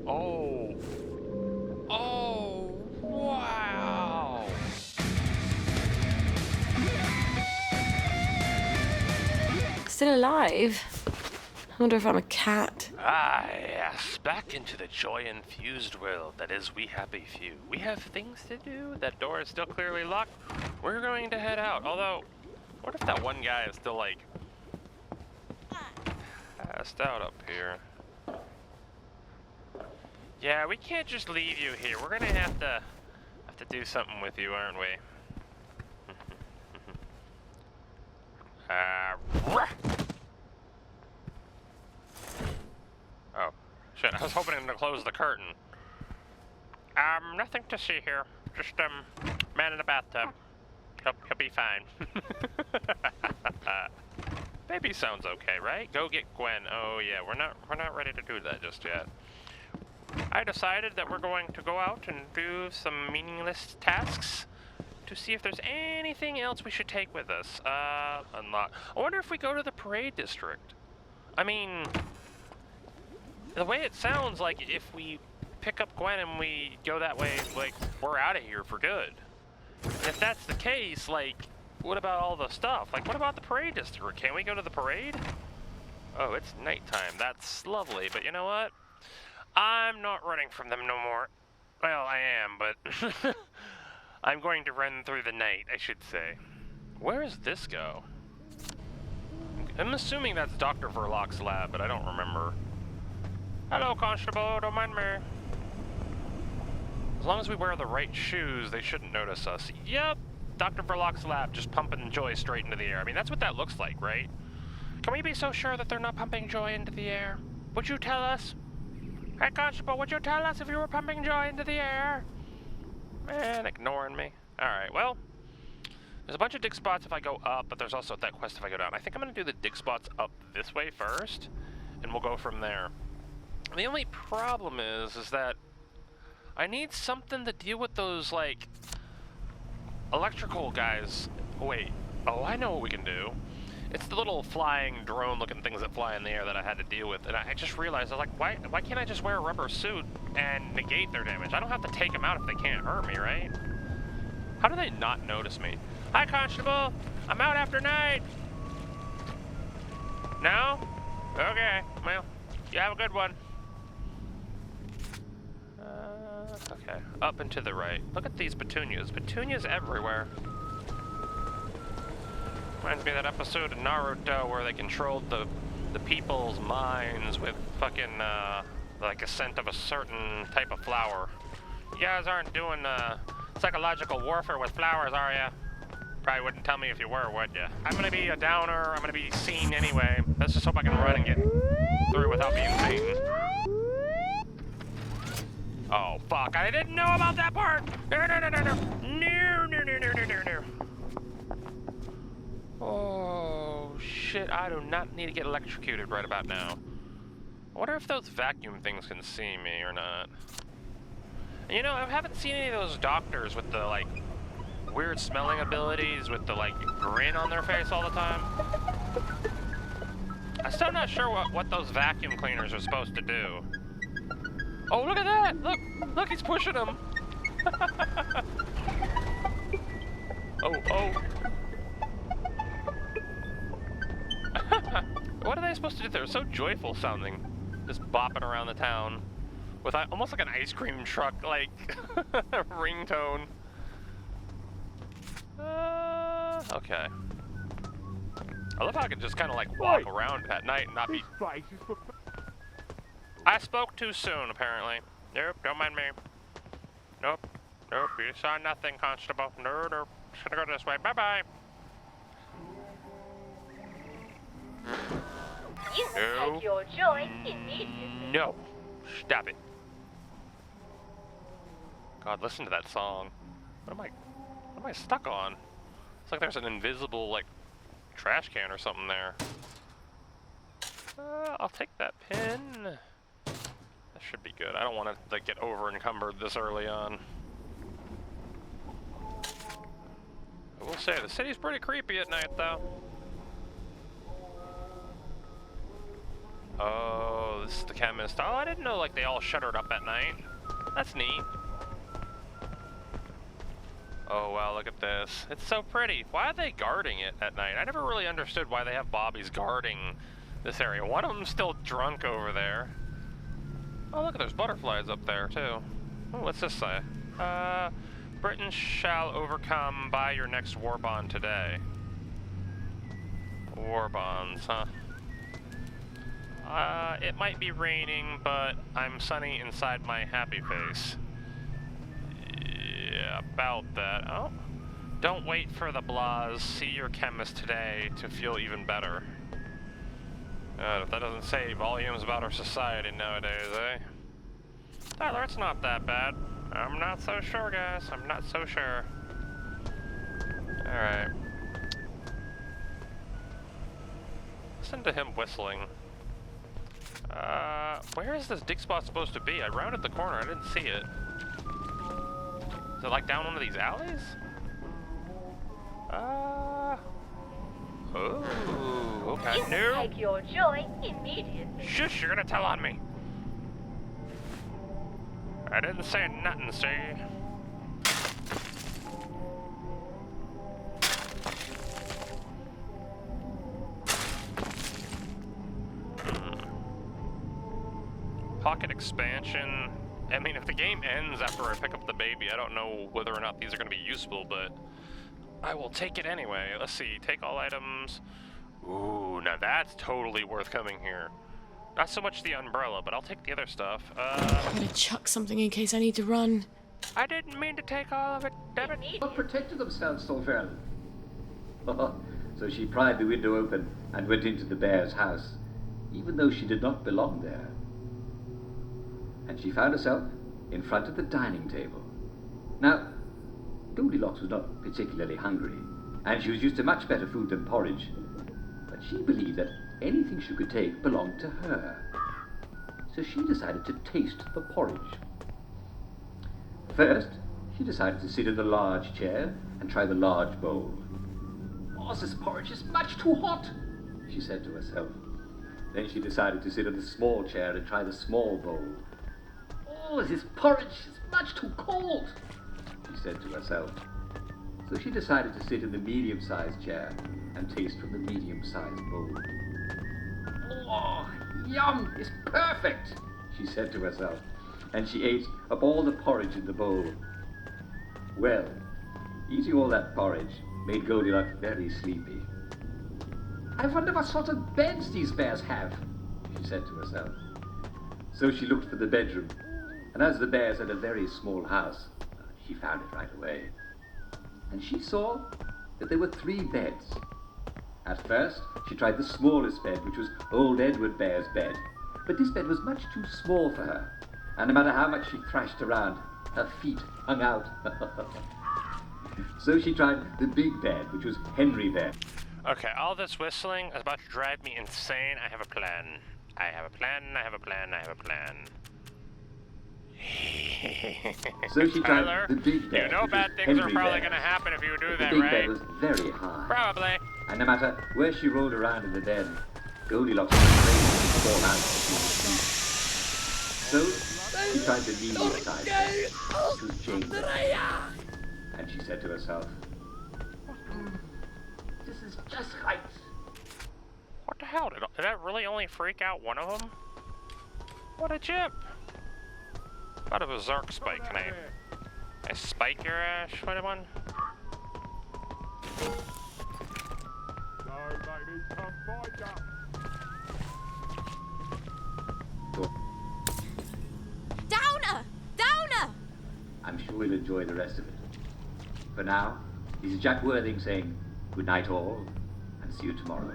Oh. Oh, wow. Still alive? I wonder if I'm a cat. Ah, yes. Back into the joy-infused world that is We Happy Few. We have things to do. That door is still clearly locked. We're going to head out. Although, what if that one guy is still, like, passed out up here? Yeah, we can't just leave you here. We're gonna have to do something with you, aren't we? Rah! Oh, shit, I was hoping to close the curtain. Nothing to see here. Just, man in a bathtub. He'll be fine. Baby sounds okay, right? Go get Gwen. Oh yeah, we're not ready to do that just yet. I decided that we're going to go out and do some meaningless tasks to see if there's anything else we should take with us. Unlock. I wonder if we go to the parade district. I mean, the way it sounds like if we pick up Gwen and we go that way, like, we're out of here for good. And if that's the case, like, what about all the stuff? Like, what about the parade district? Can we go to the parade? Oh, it's nighttime. That's lovely, but you know what? I'm not running from them no more. Well, I am, but I'm going to run through the night, I should say. Where does this go? I'm assuming that's Dr. Verlock's lab, but I don't remember. Hello, Constable, don't mind me. As long as we wear the right shoes, they shouldn't notice us. Yep, Dr. Verlock's lab, just pumping joy straight into the air. I mean, that's what that looks like, right? Can we be so sure that they're not pumping joy into the air? Would you tell us? Hey, Constable, would you tell us if you were pumping joy into the air? Man, ignoring me. Alright, well, there's a bunch of dig spots if I go up, but there's also that quest if I go down. I think I'm going to do the dig spots up this way first, and we'll go from there. The only problem is that I need something to deal with those, like, electrical guys. Wait, oh, I know what we can do. It's the little flying drone-looking things that fly in the air that I had to deal with, and I just realized, I was like, why can't I just wear a rubber suit and negate their damage? I don't have to take them out if they can't hurt me, right? How do they not notice me? Hi, Constable! I'm out after night! No? Okay, well, you have a good one. Okay, up and to the right. Look at these petunias. Petunias everywhere. Reminds me of that episode of Naruto where they controlled the people's minds with fucking, like a scent of a certain type of flower. You guys aren't doing, psychological warfare with flowers, are ya? Probably wouldn't tell me if you were, would ya? I'm gonna be a downer, I'm gonna be seen anyway. Let's just hope I can run and get through without being seen. Oh, fuck, I didn't know about that part! No, no, no, no, no! No, no, no, no, no, no, no. Oh, shit, I do not need to get electrocuted right about now. I wonder if those vacuum things can see me or not. And you know, I haven't seen any of those doctors with the, like, weird smelling abilities with the, like, grin on their face all the time. I'm still not sure what those vacuum cleaners are supposed to do. Oh, look at that! Look, he's pushing him! Oh. What are they supposed to do? They're so joyful sounding. Just bopping around the town. With almost like an ice cream truck, like, ringtone. Okay. I love how I can just kind of, like, walk around at night and not be... I spoke too soon, apparently. Nope, don't mind me. Nope, you saw nothing, Constable. No, just gonna go this way. Bye-bye. You will take your joy immediately. No. Stop it. God, listen to that song. What am I stuck on? It's like there's an invisible, like, trash can or something there. I'll take that pin. That should be good. I don't want to, like, get over encumbered this early on. I will say, the city's pretty creepy at night, though. Oh, this is the chemist. Oh, I didn't know like they all shuttered up at night. That's neat. Oh wow, look at this. It's so pretty. Why are they guarding it at night? I never really understood why they have bobbies guarding this area. One of them's still drunk over there. Oh look, there's butterflies up there too. Oh, what's this say? Britain shall overcome by your next war bond today. War bonds, huh? It might be raining, but I'm sunny inside my happy face. Yeah, about that. Oh. Don't wait for the blahs. See your chemist today to feel even better. If that doesn't say volumes about our society nowadays, eh? Tyler, it's not that bad. I'm not so sure, guys. I'm not so sure. Alright. Listen to him whistling. Where is this dig spot supposed to be? I rounded the corner, I didn't see it. Is it like down one of these alleys? Oh, okay. You No. take your joy immediately. Shush, you're gonna tell on me. I didn't say nothing, see? Pocket expansion. I mean, if the game ends after I pick up the baby, I don't know whether or not these are going to be useful, but I will take it anyway. Let's see. Take all items. Ooh, now that's totally worth coming here. Not so much the umbrella, but I'll take the other stuff. I'm gonna chuck something in case I need to run. I didn't mean to take all of it, damn it. What protected themselves so fairly? So she pried the window open and went into the bear's house, even though she did not belong there. And she found herself in front of the dining table. Now, Goldilocks was not particularly hungry, and she was used to much better food than porridge, but she believed that anything she could take belonged to her. So she decided to taste the porridge. First, she decided to sit in the large chair and try the large bowl. "Oh, this porridge is much too hot," she said to herself. Then she decided to sit in the small chair and try the small bowl. "Oh, this porridge is much too cold," she said to herself. So she decided to sit in the medium-sized chair and taste from the medium-sized bowl. "Oh, yum, it's perfect," she said to herself, and she ate up all the porridge in the bowl. Well, eating all that porridge made Goldilocks very sleepy. "I wonder what sort of beds these bears have," she said to herself. So she looked for the bedroom, and as the bears had a very small house, she found it right away. And she saw that there were 3 beds. At first, she tried the smallest bed, which was old Edward Bear's bed, but this bed was much too small for her, and no matter how much she thrashed around, her feet hung out. So she tried the big bed, which was Henry Bear. Okay, all this whistling is about to drive me insane. I have a plan. I have a plan, I have a plan, I have a plan. So she tried Tyler, the big bed. you know which bad was things are Henry probably Bear. going to happen if you do The that, big right? bed was very high. Probably. And no matter where she rolled around in the bed, Goldilocks was afraid to fall out. So she tried the medium-sized bed, which was Jane. And she said to herself, "This is just right." What the hell? Did that really only freak out one of them? What a chip! What a berserk spike, can I spike your ass, anyone? Downer! Downer! I'm sure we'll enjoy the rest of it. For now, this is Jack Worthing saying good night all, and see you tomorrow.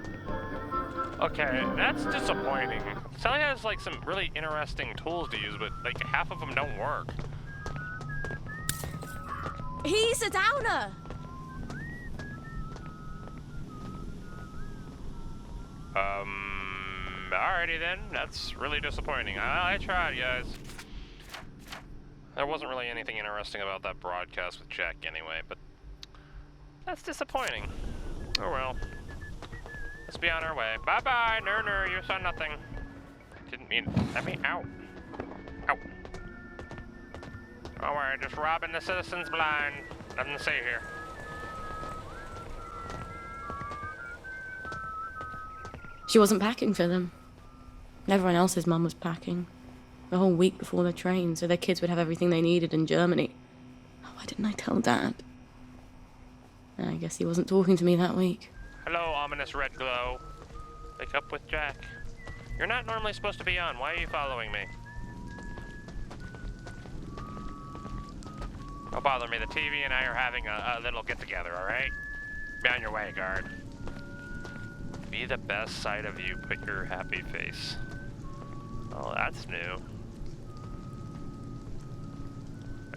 Okay, that's disappointing. Sally has like some really interesting tools to use, but like half of them don't work. He's a downer! Alrighty then. That's really disappointing. I tried, guys. There wasn't really anything interesting about that broadcast with Jack anyway, but that's disappointing. Oh well. Let's be on our way. Bye-bye, Ner, you saw nothing. Didn't mean. Let me out. Ow. Don't worry, just robbing the citizens blind. Nothing to say here. She wasn't packing for them. Everyone else's mum was packing. The whole week before the train, so their kids would have everything they needed in Germany. Oh, why didn't I tell Dad? I guess he wasn't talking to me that week. Hello, ominous red glow. Wake up with Jack. You're not normally supposed to be on. Why are you following me? Don't bother me. The TV and I are having a little get-together, alright? Be on your way, guard. Be the best side of you. Put your happy face. Oh, that's new.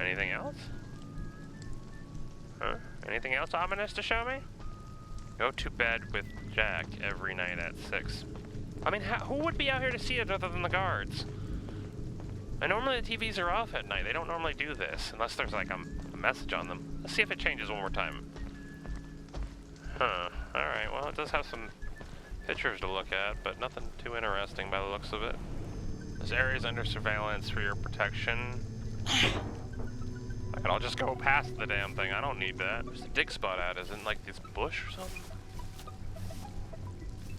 Anything else? Huh? Anything else ominous to show me? Go to bed with Jack every night at 6. I mean, who would be out here to see it other than the guards? And normally the TVs are off at night. They don't normally do this, unless there's like a message on them. Let's see if it changes one more time. Huh. Alright, well, it does have some pictures to look at, but nothing too interesting by the looks of it. This area is under surveillance for your protection. I'll just go past the damn thing. I don't need that. Where's the dig spot at? Is it like this bush or something?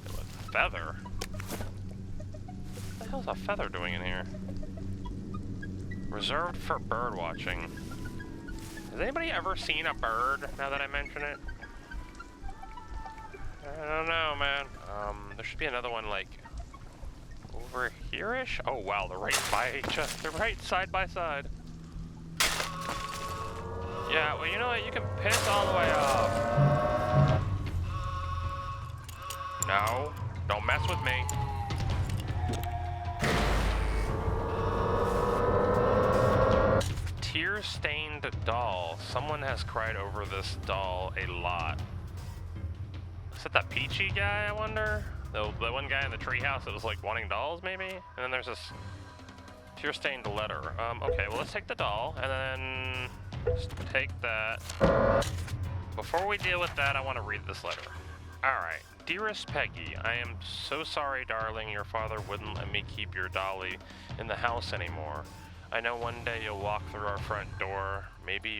A feather? What the hell's a feather doing in here? Reserved for bird watching. Has anybody ever seen a bird, now that I mention it? I don't know, man. There should be another one, like, over here-ish? Oh, wow, they're right by each other. They're right side by side. Yeah, well, you know what? You can piss all the way off. No, don't mess with me. Tear-stained doll. Someone has cried over this doll a lot. Is that Peachy guy, I wonder? The one guy in the treehouse that was like wanting dolls, maybe? And then there's this tear-stained letter. Okay, well, let's take the doll, and then just take that. Before we deal with that, I want to read this letter. Alright. Dearest Peggy, I am so sorry, darling. Your father wouldn't let me keep your dolly in the house anymore. I know one day you'll walk through our front door. Maybe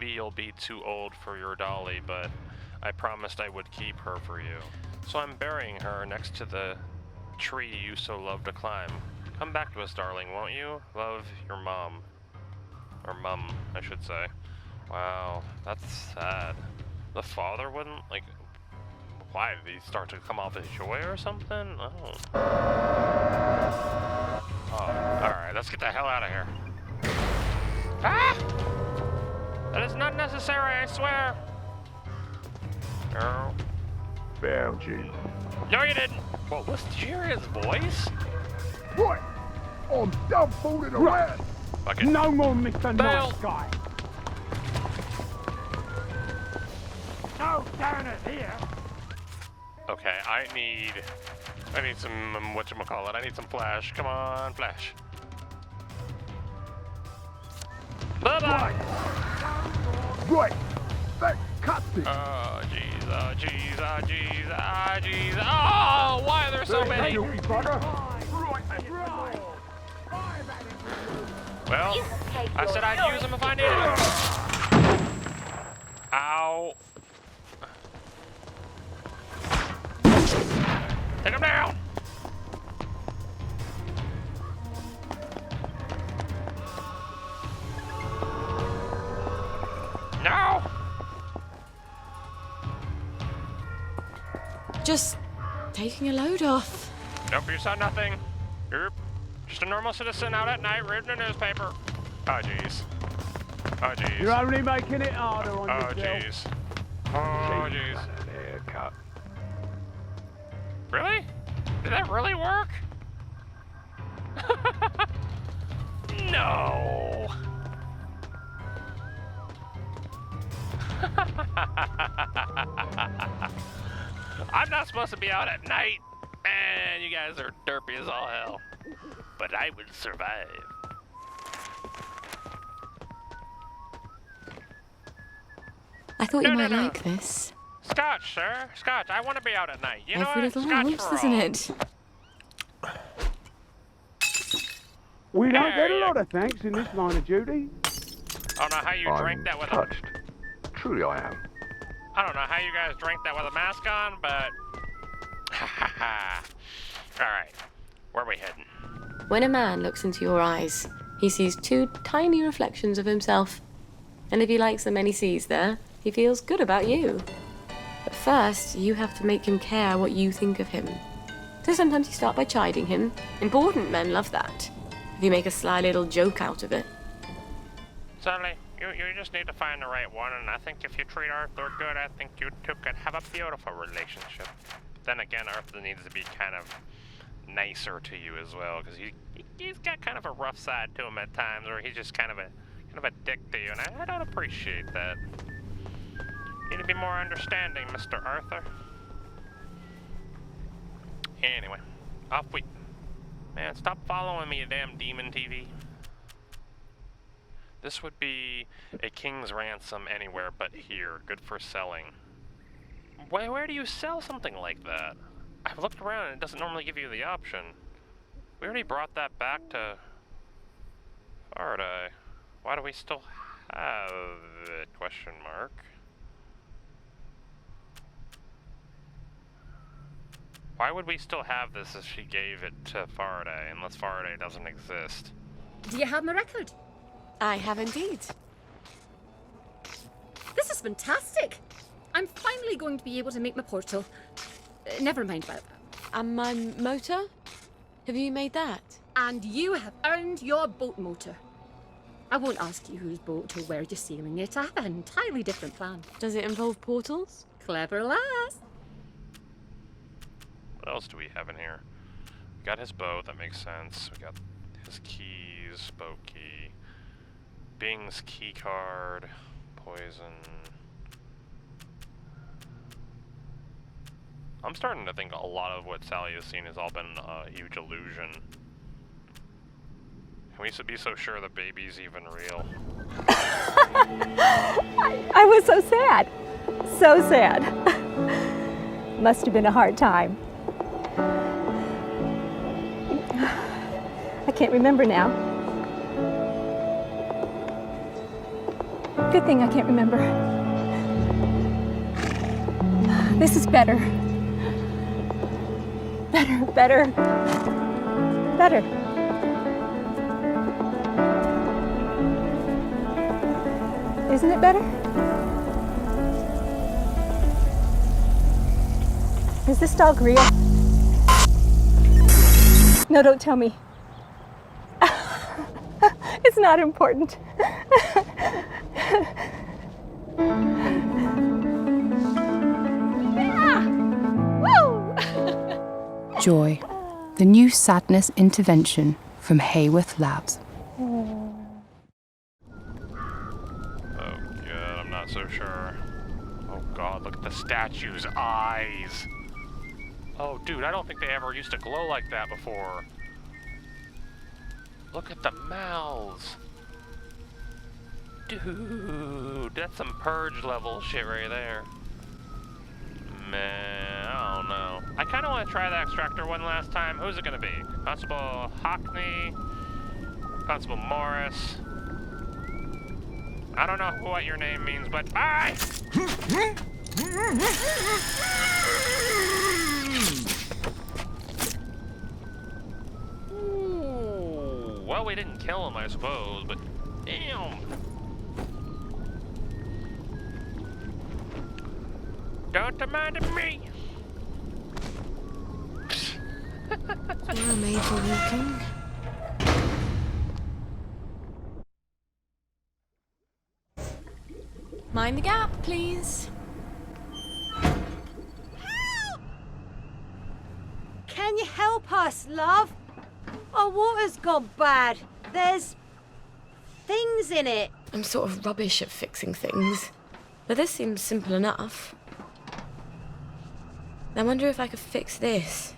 you'll be too old for your dolly, but I promised I would keep her for you. So I'm burying her next to the tree you so love to climb. Come back to us, darling, won't you? Love, your mom. Or mum, I should say. Wow, that's sad. The father wouldn't, like, why? Did he start to come off his joy or something? Oh. Oh, alright, let's get the hell out of here. Ah! That is not necessary, I swear! No. Found you. No, you didn't! Whoa, did you hear his voice? What? I'm dumbfounded around. Fucking No more Mr. Bell. Nice Guy. No downers here. Okay, I need some, whatchamacallit, I need some flash. Come on, flash. Bye-bye! Right. That cuts it. Oh, jeez, oh, jeez, oh, jeez, oh, jeez. Oh, why are there so many? Naughty bugger. Well, You can take I your said I'd choice. use them if I needed them. Ow. Take him down! No! Just taking a load off. Nope, you saw nothing. You're just a normal citizen out at night reading a newspaper. Oh, jeez. Oh, jeez. You're only making it harder on Oh, yourself. jeez. Oh, jeez. Haircut. Really? Did that really work? No. I'm not supposed to be out at night. Man, you guys are derpy as all hell. But I would survive. I thought No, you no, might no. like this. Scotch, sir. Scotch. I want to be out at night. You know Every what? little Scotch helps, for doesn't all. it? We don't There get a you lot of thanks in this line of duty. I don't know how you drank I'm that with touched. Truly I am. I don't know how you guys drank that with a mask on, but... Alright, where are we heading? When a man looks into your eyes, he sees two tiny reflections of himself. And if he likes the men he sees there, he feels good about you. But first, you have to make him care what you think of him. So sometimes you start by chiding him. Important men love that. If you make a sly little joke out of it. Suddenly, you just need to find the right one, and I think if you treat Arthur good, I think you two could have a beautiful relationship. Then again, Arthur needs to be kind of nicer to you as well, because he's got kind of a rough side to him at times, or he's just kind of a dick to you, and I don't appreciate that. You need to be more understanding, Mr. Arthur. Anyway, off we... Man, stop following me, you damn demon TV. This would be a king's ransom anywhere but here. Good for selling. Where do you sell something like that? I've looked around and it doesn't normally give you the option. We already brought that back to Faraday. Why do we still have it? Question mark. Why would we still have this if she gave it to Faraday, unless Faraday doesn't exist? Do you have my record? I have indeed. This is fantastic. I'm finally going to be able to make my portal. Never mind about that. And my motor? Have you made that? And you have earned your boat motor. I won't ask you whose boat or where you're sailing it. I have an entirely different plan. Does it involve portals? Clever lass. What else do we have in here? We got his boat, that makes sense. We got his keys, boat key. Bing's key card, poison. I'm starting to think a lot of what Sally has seen has all been a huge illusion. Can we be so sure the baby's even real? I was so sad. So sad. Must have been a hard time. I can't remember now. Good thing I can't remember. This is better. Better. Isn't it better? Is this dog real? No, don't tell me. It's not important. Joy, the new sadness intervention from Hayworth Labs. Oh god, I'm not so sure. Oh god, look at the statue's eyes. Oh dude, I don't think they ever used to glow like that before. Look at the mouths. Dude, that's some purge level shit right there. Man, I don't know. I kind of want to try the extractor one last time. Who's it going to be? Constable Hockney? Constable Morris? I don't know what your name means, but bye! Ooh, well, we didn't kill him, I suppose, but damn. Don't mind me. You're made for walking. Mind the gap, please. Can you help us, love? Our water's gone bad. There's things in it. I'm sort of rubbish at fixing things, but this seems simple enough. I wonder if I could fix this.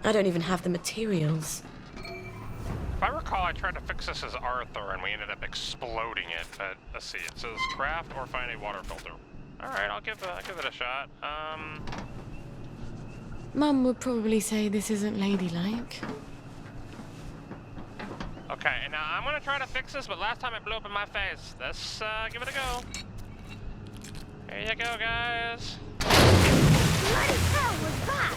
I don't even have the materials. If I recall, I tried to fix this as Arthur, and we ended up exploding it. But let's see, it says craft or find a water filter. All right, I'll give it a shot. Mum would probably say this isn't ladylike. Okay, Okay, now I'm gonna try to fix this, but last time it blew up in my face. Let's give it a go. Here you go, guys. Bloody hell was that?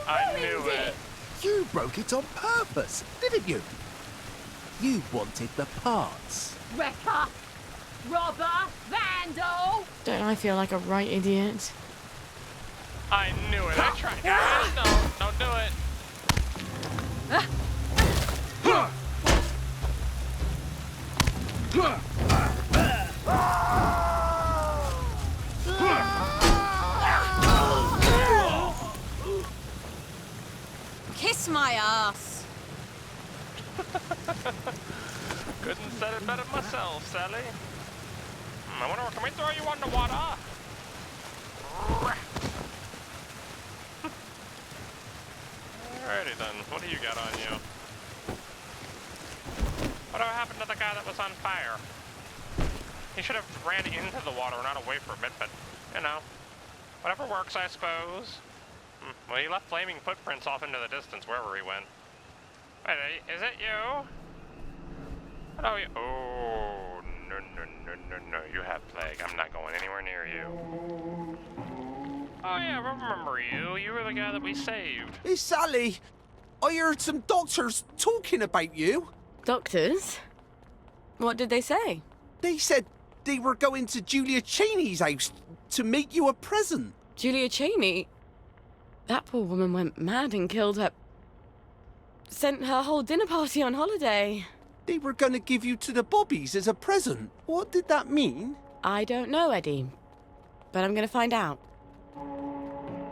I knew it. You broke it on purpose, didn't you? You wanted the parts. Wrecker! Robber! Vandal! Don't I feel like a right idiot? I knew it. I tried. Guys, no, don't do it. Kiss my ass. Couldn't said it better myself, Sally. I wonder, can we throw you underwater? Alrighty then, what do you got on you? Whatever happened to the guy that was on fire? He should have ran into the water, not away from it, but, you know, whatever works, I suppose. Well, he left flaming footprints off into the distance, wherever he went. Wait, is it you? Oh, no, you have plague. I'm not going anywhere near you. Oh yeah, I remember you. You were the guy that we saved. Hey, Sally, I heard some doctors talking about you. Doctors? What did they say? They said they were going to Julia Cheney's house to make you a present. Julia Cheney? That poor woman went mad and killed her... Sent her whole dinner party on holiday. They were going to give you to the Bobbies as a present. What did that mean? I don't know, Eddie. But I'm going to find out.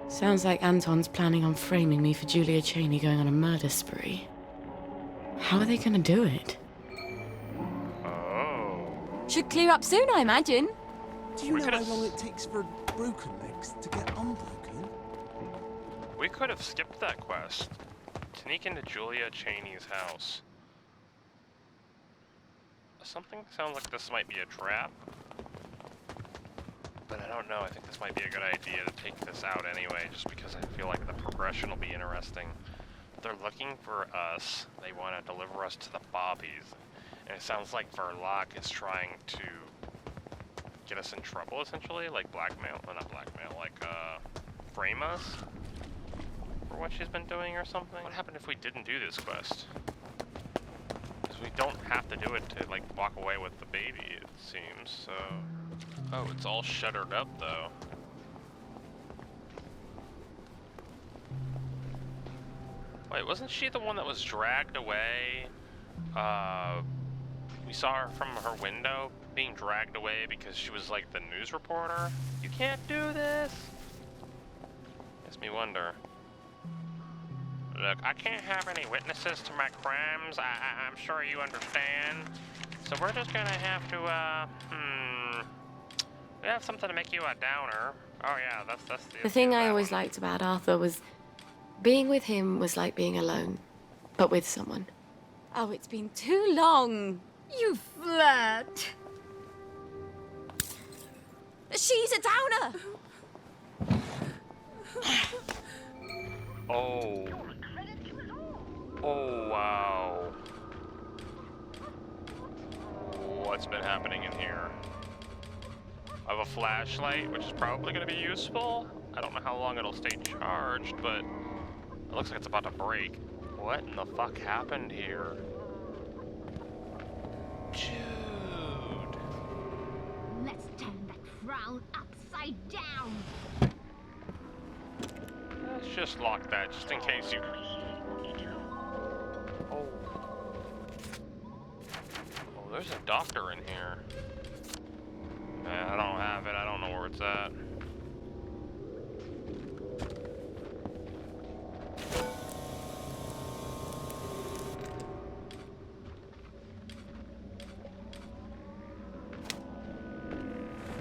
Sounds like Anton's planning on framing me for Julia Cheney going on a murder spree. How are they going to do it? Oh. Should clear up soon, I imagine. Do you know how long it takes for broken legs to get unbroken? We could have skipped that quest. Sneak into Julia Cheney's house. Something sounds like this might be a trap. But I don't know, I think this might be a good idea to take this out anyway, just because I feel like the progression will be interesting. They're looking for us. They want to deliver us to the Bobbies. And it sounds like Verloc is trying to get us in trouble, essentially. Like blackmail, well, not blackmail, like, frame us for what she's been doing or something. What happened if we didn't do this quest? Because we don't have to do it to, like, walk away with the baby, it seems, so... Oh, it's all shuttered up, though. Wait, wasn't she the one that was dragged away? We saw her from her window being dragged away because she was, like, the news reporter? You can't do this! Makes me wonder. Look, I can't have any witnesses to my crimes. I'm sure you understand. So we're just gonna have to, we have something to make you a downer. Oh yeah, that's The thing I always liked about Arthur was being with him was like being alone, but with someone. Oh, it's been too long. You flirt. She's a downer. Oh. Oh, wow. What's been happening in here? I have a flashlight, which is probably going to be useful. I don't know how long it'll stay charged, but it looks like it's about to break. What in the fuck happened here? Dude. Let's turn that frown upside down. Let's just lock that, just in case you... Oh. Oh, there's a doctor in here. I don't have it. I don't know where it's at.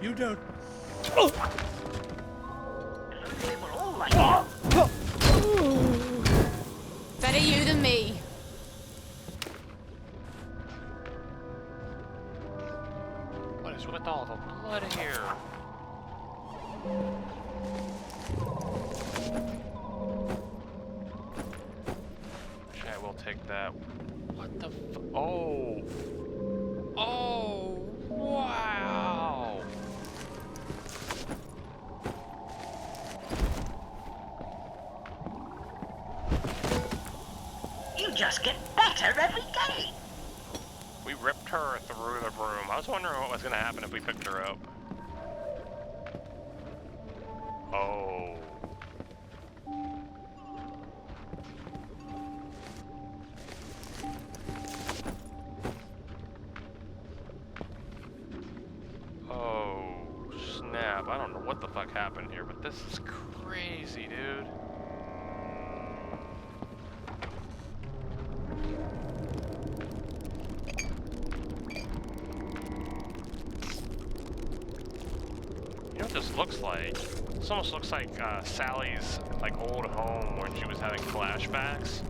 You don't... Better you than me. What is with all the blood here? Okay, we'll take that. What the oh. Oh, wow. You just get better every day. We ripped her through the room. I was wondering what was going to happen if we picked her up. Oh. Oh, snap. I don't know what the fuck happened here, but this is crazy, dude. You know what this looks like? This almost looks like Sally's like old home when she was having flashbacks.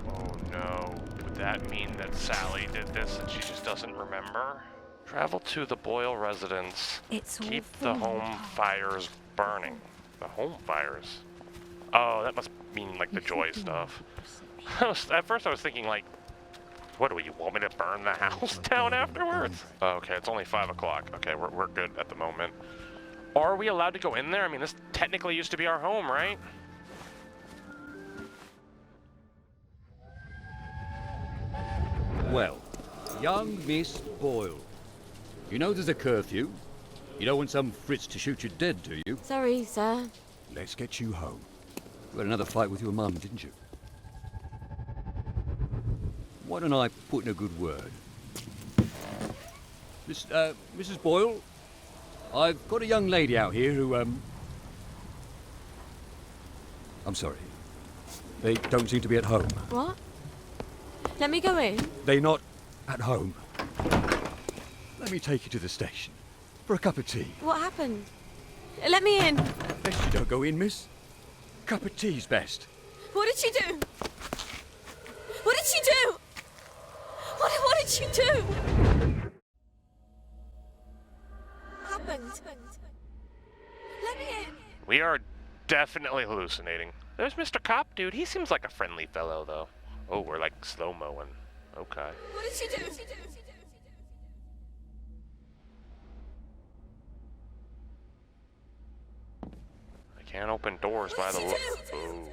Oh no. Would that mean that Sally did this and she just doesn't remember? Travel to the Boyle residence. Keep the home fires burning. The home fires? Oh, that must mean like the Joy stuff. At first I was thinking like, what do you want me to burn the house down afterwards? Okay, it's only 5 o'clock. Okay, we're good at the moment. Are we allowed to go in there? I mean, this technically used to be our home, right? Well, young Miss Boyle, you know there's a curfew. You don't want some Fritz to shoot you dead, do you? Sorry, sir. Let's get you home. You had another fight with your mum, didn't you? Why don't I put in a good word? Mrs. Boyle, I've got a young lady out here who, I'm sorry. They don't seem to be at home. What? Let me go in. They're not at home. Let me take you to the station for a cup of tea. What happened? Let me in. Best you don't go in, miss. Cup of tea's best. What did she do? What did she do? What did she do? What happened? Let me in. We are definitely hallucinating. There's Mr. Cop, dude. He seems like a friendly fellow, though. Oh, we're like slow-moing. Okay. What did she do? I can't open doors by the look. Oh.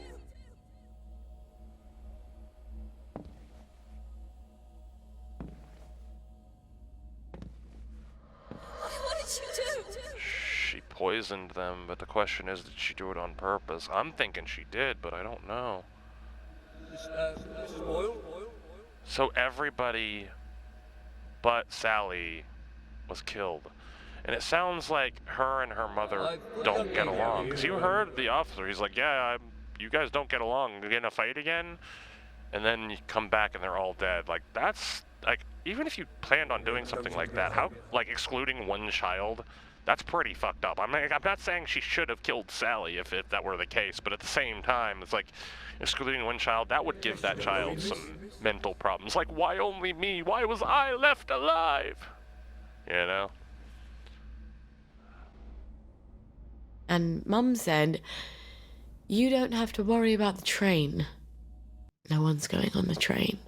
What did she do? She poisoned them, but the question is, did she do it on purpose? I'm thinking she did, but I don't know. Mrs. Boyle? So everybody but Sally was killed. And it sounds like her and her mother don't get along. Because you heard the officer, he's like, yeah, you guys don't get along. You get in a fight again? And then you come back and they're all dead. Like, that's, like, even if you planned on doing something like that, how, like, excluding one child, that's pretty fucked up. I'm not saying she should have killed Sally if that were the case, but at the same time, it's like, excluding one child, that would give that child some mental problems. Like, why only me? Why was I left alive? You know? And Mum said, you don't have to worry about the train. No one's going on the train.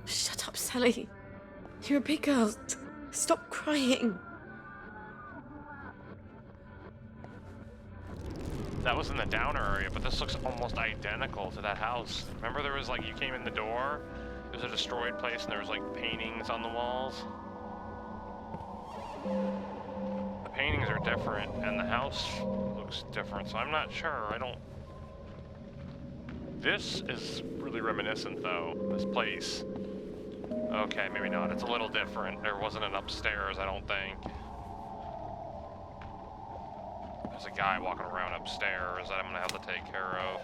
Shut up, Sally. You're a big girl. Stop crying. That was in the downer area, but this looks almost identical to that house. Remember there was like, you came in the door, it was a destroyed place and there was like paintings on the walls? The paintings are different and the house looks different, so I'm not sure, This is really reminiscent though, this place. Okay, maybe not, it's a little different. There wasn't an upstairs, I don't think. There's a guy walking around upstairs that I'm gonna have to take care of.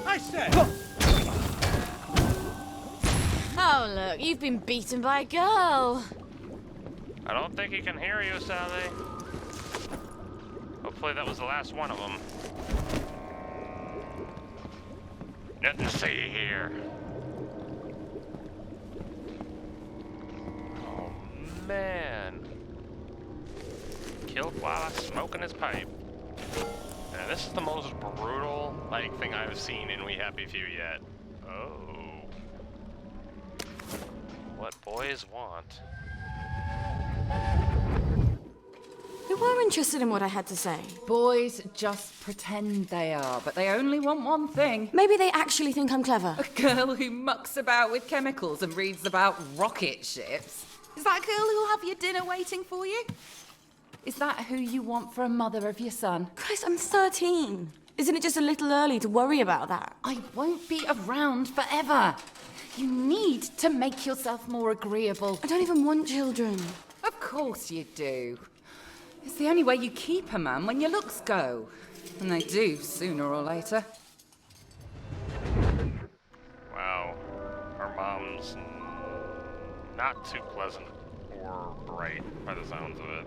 I said! Oh, look, you've been beaten by a girl. I don't think he can hear you, Sally. Hopefully that was the last one of them. Nothing to see here. Oh man. Killed while smoking his pipe. And this is the most brutal thing I've seen in We Happy Few yet. Oh. What boys want. They were interested in what I had to say. Boys just pretend they are, but they only want one thing. Maybe they actually think I'm clever. A girl who mucks about with chemicals and reads about rocket ships. Is that girl who'll have your dinner waiting for you? Is that who you want for a mother of your son? Christ, I'm 13. Isn't it just a little early to worry about that? I won't be around forever. You need to make yourself more agreeable. I don't even want children. Of course you do. It's the only way you keep a man when your looks go. And they do, sooner or later. Wow. Our mom's not too pleasant or bright by the sounds of it.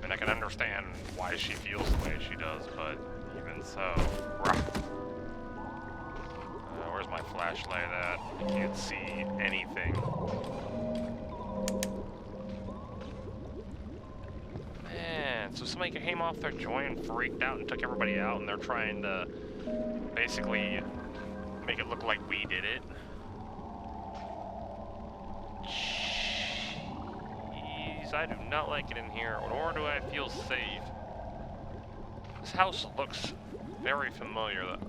And I can understand why she feels the way she does, but even so... where's my flashlight at? I can't see anything. Man, so somebody came off their joint and freaked out and took everybody out, and they're trying to basically make it look like we did it. Jeez, I do not like it in here, nor do I feel safe. This house looks very familiar, though.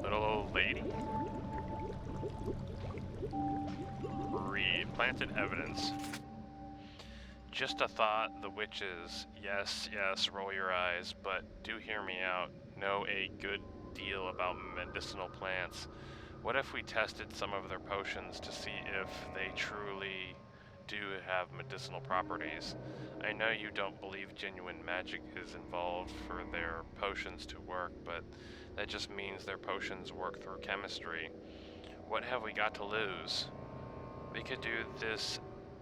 Little old lady? Read. Planted evidence. Just a thought, the witches. Yes, yes, roll your eyes, but do hear me out. Know a good deal about medicinal plants. What if we tested some of their potions to see if they truly do have medicinal properties? I know you don't believe genuine magic is involved for their potions to work, but that just means their potions work through chemistry. What have we got to lose? We could do this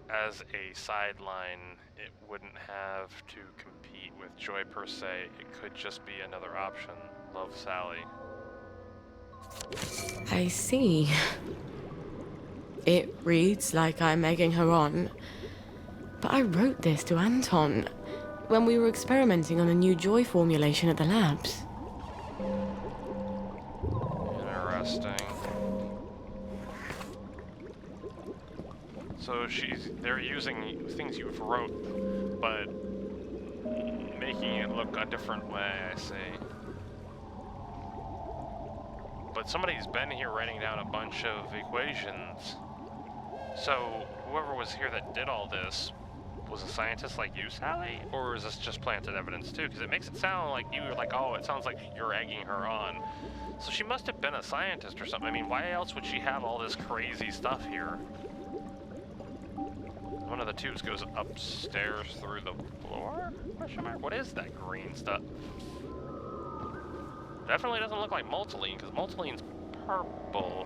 as a sideline. It wouldn't have to compete with Joy per se. It could just be another option. Love, Sally. I see. It reads like I'm egging her on. But I wrote this to Anton when we were experimenting on a new Joy formulation at the labs. Interesting. So they're using things you've wrote, but making it look a different way, I see. But somebody's been here writing down a bunch of equations. So whoever was here that did all this was a scientist like you, Sally? Or is this just planted evidence too? Because it makes it sound like you were like, oh, it sounds like you're egging her on. So she must have been a scientist or something. I mean, why else would she have all this crazy stuff here? One of the tubes goes upstairs through the floor? Question mark? What is that green stuff? Definitely doesn't look like Multiline, because Multiline's purple.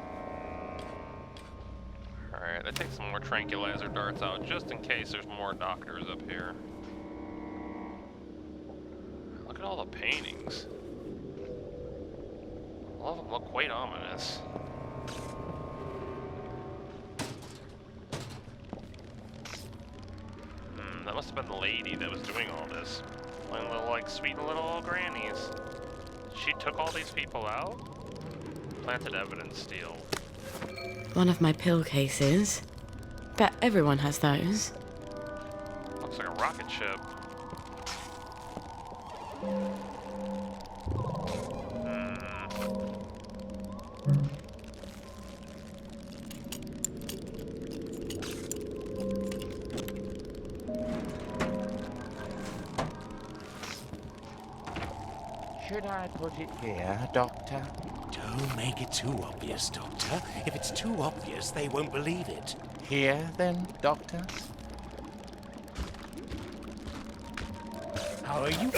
Alright, let's take some more tranquilizer darts out, just in case there's more doctors up here. Look at all the paintings. All of them look quite ominous. That must have been the lady that was doing all this. Playing little, like, sweet little old grannies. She took all these people out? Planted evidence steal. One of my pill cases. Bet everyone has those. Looks like a rocket ship. Should I put it here, Doctor? Don't make it too obvious, Doctor. If it's too obvious, they won't believe it. Here, then, Doctor? How are you?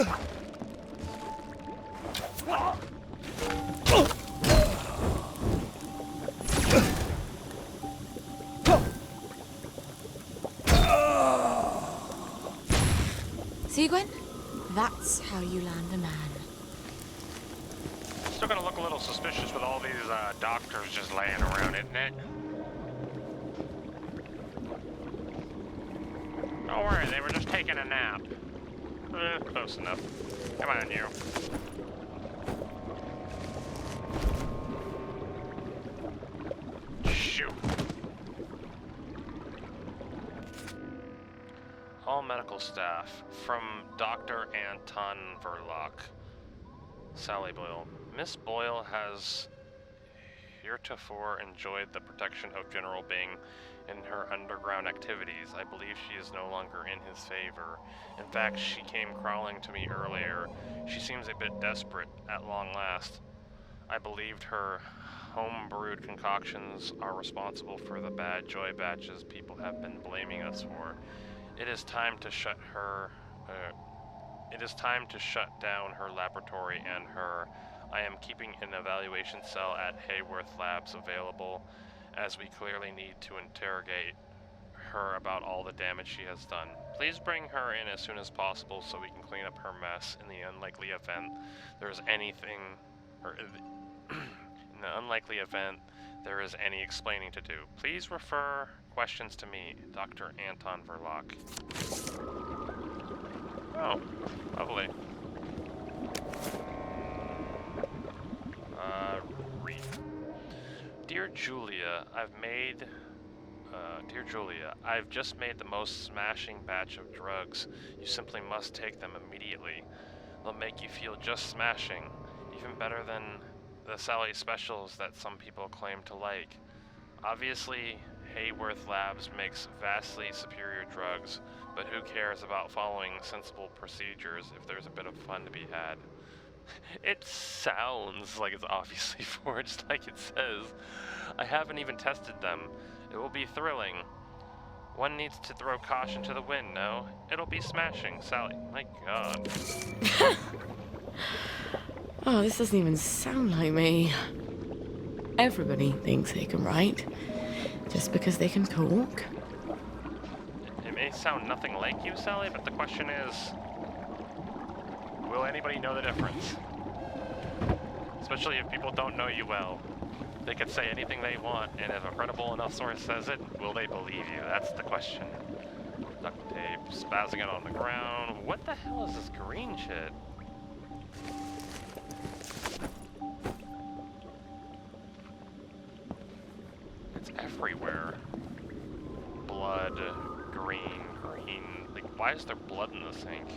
See, Gwen? That's how you land a man. Still gonna look a little suspicious with all these doctors just laying around, isn't it? Don't worry, they were just taking a nap. Close enough. Come on, you. Shoot. All medical staff from Dr. Anton Verloc. Sally Boyle. Miss Boyle has heretofore enjoyed the protection of General Bing in her underground activities. I believe she is no longer in his favor. In fact, she came crawling to me earlier. She seems a bit desperate at long last. I believed her home-brewed concoctions are responsible for the bad joy batches people have been blaming us for. It is time to shut down her laboratory and her. I am keeping an evaluation cell at Hayworth Labs available, as we clearly need to interrogate her about all the damage she has done. Please bring her in as soon as possible so we can clean up her mess in the unlikely event there is anything, or in the unlikely event there is any explaining to do. Please refer questions to me, Dr. Anton Verloc. Oh, lovely. Read. Dear Julia, I've just made the most smashing batch of drugs. You simply must take them immediately. They'll make you feel just smashing, even better than the Sally specials that some people claim to like. Obviously, Hayworth Labs makes vastly superior drugs, but who cares about following sensible procedures if there's a bit of fun to be had? It sounds like it's obviously forged, like it says. I haven't even tested them. It will be thrilling. One needs to throw caution to the wind, no? It'll be smashing, Sally. My God. Oh, this doesn't even sound like me. Everybody thinks they can write, just because they can talk. It may sound nothing like you, Sally, but the question is, will anybody know the difference? Especially if people don't know you well. They could say anything they want, and if a credible enough source says it, will they believe you? That's the question. Duct tape, spazzing it on the ground. What the hell is this green shit? It's everywhere. Blood, green. Like, why is there blood in the sink?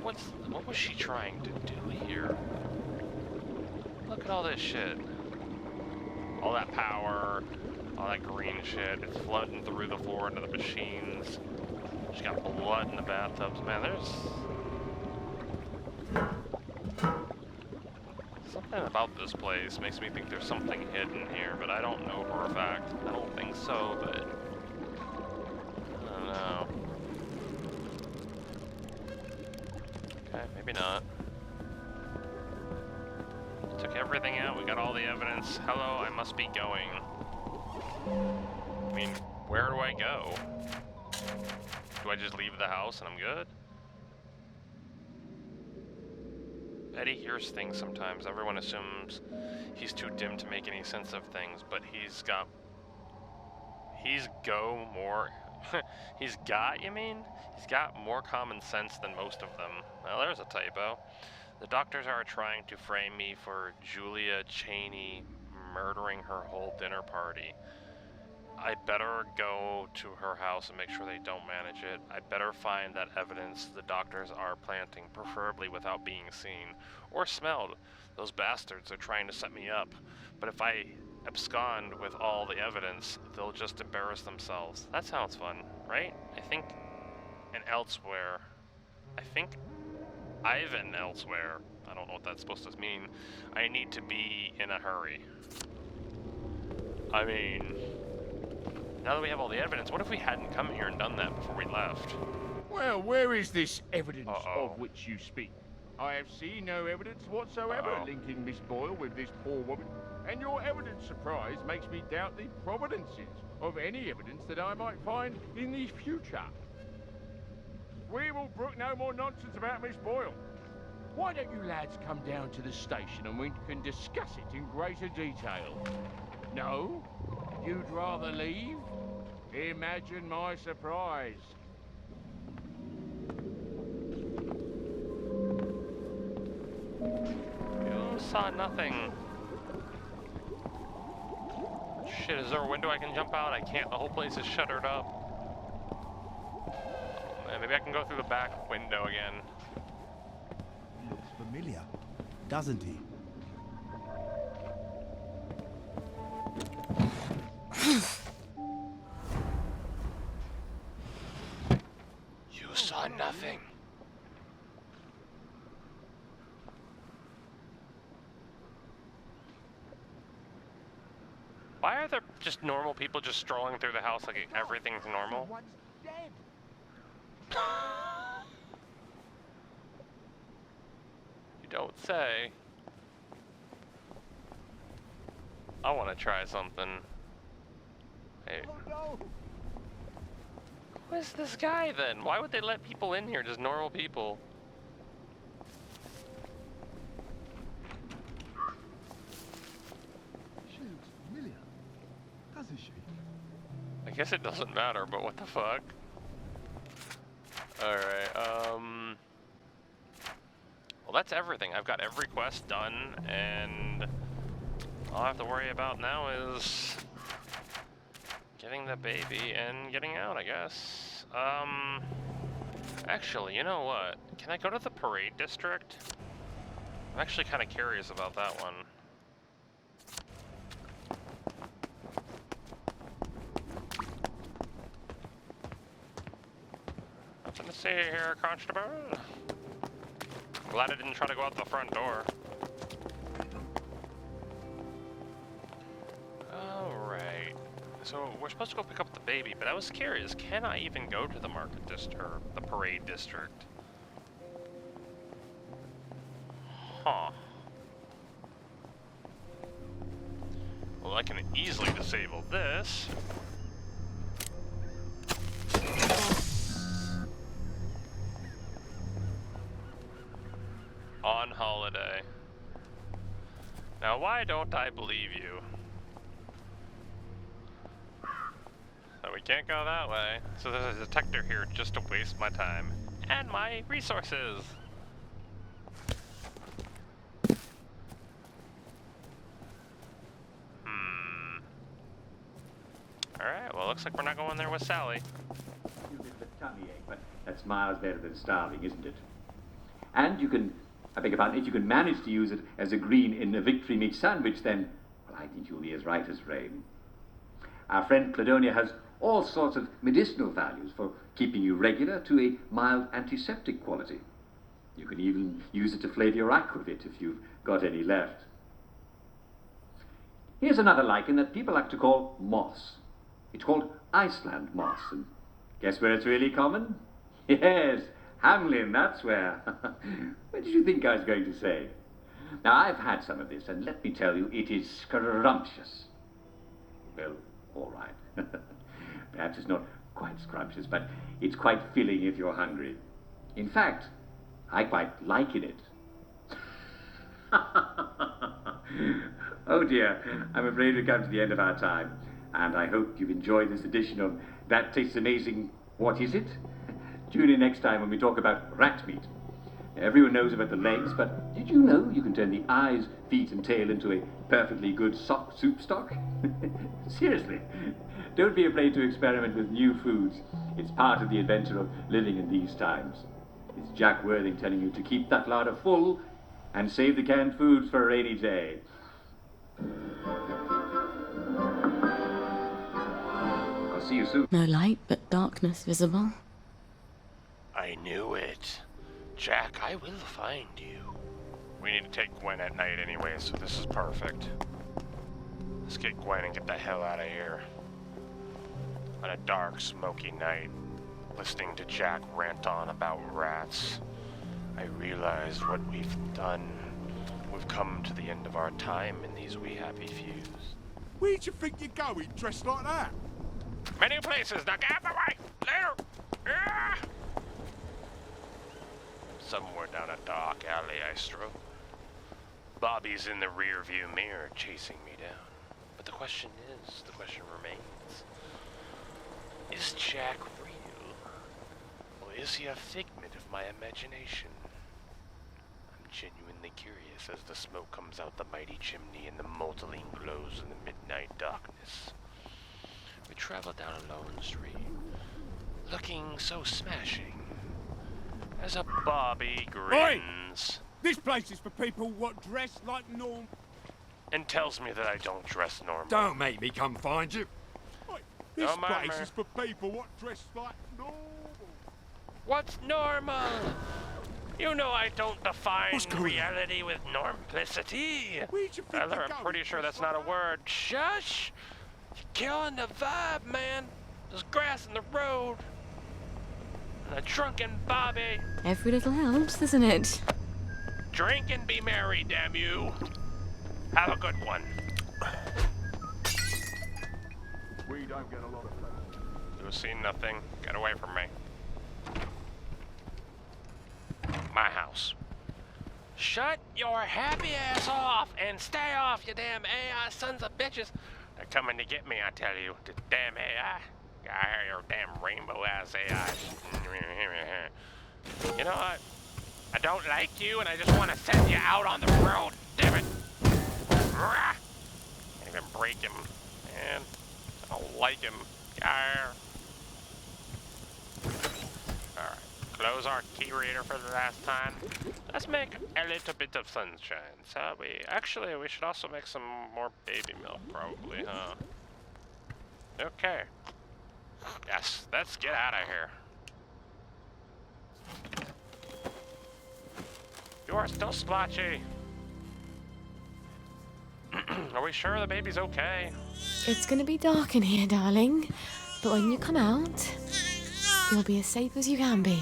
What was she trying to do here? Look at all this shit. All that power, all that green shit. It's flooding through the floor into the machines. She's got blood in the bathtubs. Man, there's something about this place makes me think there's something hidden here, but I don't know for a fact. I don't think so, but I don't know. Okay, maybe not. Took everything out, we got all the evidence. Hello, I must be going. I mean, where do I go? Do I just leave the house and I'm good? Eddie hears things sometimes. Everyone assumes he's too dim to make any sense of things, but he's got more common sense than most of them. Well, there's a typo. The doctors are trying to frame me for Julia Cheney murdering her whole dinner party. I'd better go to her house and make sure they don't manage it. I'd better find that evidence the doctors are planting, preferably without being seen or smelled. Those bastards are trying to set me up. But if I abscond with all the evidence, they'll just embarrass themselves. That sounds fun, right? I think Ivan elsewhere. I don't know what that's supposed to mean. I need to be in a hurry. I mean, now that we have all the evidence, what if we hadn't come here and done that before we left? Well, where is this evidence of which you speak? I have seen no evidence whatsoever linking Miss Boyle with this poor woman, and your evident surprise makes me doubt the providences of any evidence that I might find in the future. We will brook no more nonsense about Miss Boyle. Why don't you lads come down to the station and we can discuss it in greater detail? No? You'd rather leave? Imagine my surprise. You saw nothing. Shit, is there a window I can jump out? I can't. The whole place is shuttered up. Oh, man, maybe I can go through the back window again. He looks familiar, doesn't he? You saw nothing. Why are there just normal people just strolling through the house like everything's normal? You don't say. I want to try something. Hey. Who is this guy then? Why would they let people in here, just normal people? I guess it doesn't matter, but what the fuck? Alright, well, that's everything. I've got every quest done, and all I have to worry about now is getting the baby and getting out, I guess. Actually, you know what? Can I go to the parade district? I'm actually kind of curious about that one. Nothing to see here, Constable. Glad I didn't try to go out the front door. Alright. So we're supposed to go pick up the baby, but I was curious, can I even go to the market district, or the parade district? Huh. Well, I can easily disable this. On holiday. Now, why don't I believe you? So we can't go that way. So there's a detector here just to waste my time and my resources. Alright, well, looks like we're not going there with Sally. A bit of a tummy ache, but that's miles better than starving, isn't it? And you can, I beg your pardon, if you can manage to use it as a green in a victory meat sandwich, then, well, I think you'll be as right as rain. Our friend Cladonia has all sorts of medicinal values for keeping you regular to a mild antiseptic quality. You can even use it to flavour your aquavit if you've got any left. Here's another lichen that people like to call moss. It's called Iceland moss, and guess where it's really common? Yes, Hamlin, that's where. What did you think I was going to say? Now, I've had some of this, and let me tell you, it is scrumptious. Well, all right. Perhaps it's not quite scrumptious, but it's quite filling if you're hungry. In fact, I quite liken it. Oh dear, I'm afraid we've come to the end of our time, and I hope you've enjoyed this edition of That Tastes Amazing, What Is It? Tune in next time when we talk about rat meat. Everyone knows about the legs, but did you know you can turn the eyes, feet and tail into a perfectly good soup stock? Seriously, don't be afraid to experiment with new foods. It's part of the adventure of living in these times. It's Jack Worthing telling you to keep that larder full and save the canned foods for a rainy day. I'll see you soon. No light, but darkness visible. I knew it. Jack, I will find you. We need to take Gwen at night anyway, so this is perfect. Let's get Gwen and get the hell out of here. On a dark, smoky night, listening to Jack rant on about rats, I realized what we've done. We've come to the end of our time in these wee happy fews. Where'd you think you're going, dressed like that? Many places, now get out of the way! Later! Somewhere down a dark alley I stroll. Bobby's in the rearview mirror chasing me down. But the question remains, is Jack real? Or is he a figment of my imagination? I'm genuinely curious as the smoke comes out the mighty chimney and the moldering glows in the midnight darkness. We travel down a lone street, looking so smashing, as a Bobby grins. This place is for people what dress like norm. And tells me that I don't dress normal. Don't make me come find you. This No, place Mama. is for people what dress like normal. What's normal? You know I don't define reality with normplicity. Rather, I'm pretty sure that's not a word. Shush! You're killing the vibe, man. There's grass in the road. And a drunken Bobby. Every little helps, doesn't it? Drink and be merry, damn you. Have a good one. We don't get a lot of pleasure. You've seen nothing. Get away from me. My house. Shut your happy ass off and stay off, you damn AI sons of bitches. They're coming to get me, I tell you. The damn AI. I hear your damn rainbow ass AI. You know what? I don't like you and I just want to send you out on the road, damn it. Can't even break him, man. I don't like him. Alright, close our key reader for the last time. Let's make a little bit of sunshine. So we should also make some more baby milk probably, huh? Okay. Yes, let's get out of here. You are still splotchy. Are we sure the baby's okay? It's gonna be dark in here, darling. But when you come out, you'll be as safe as you can be.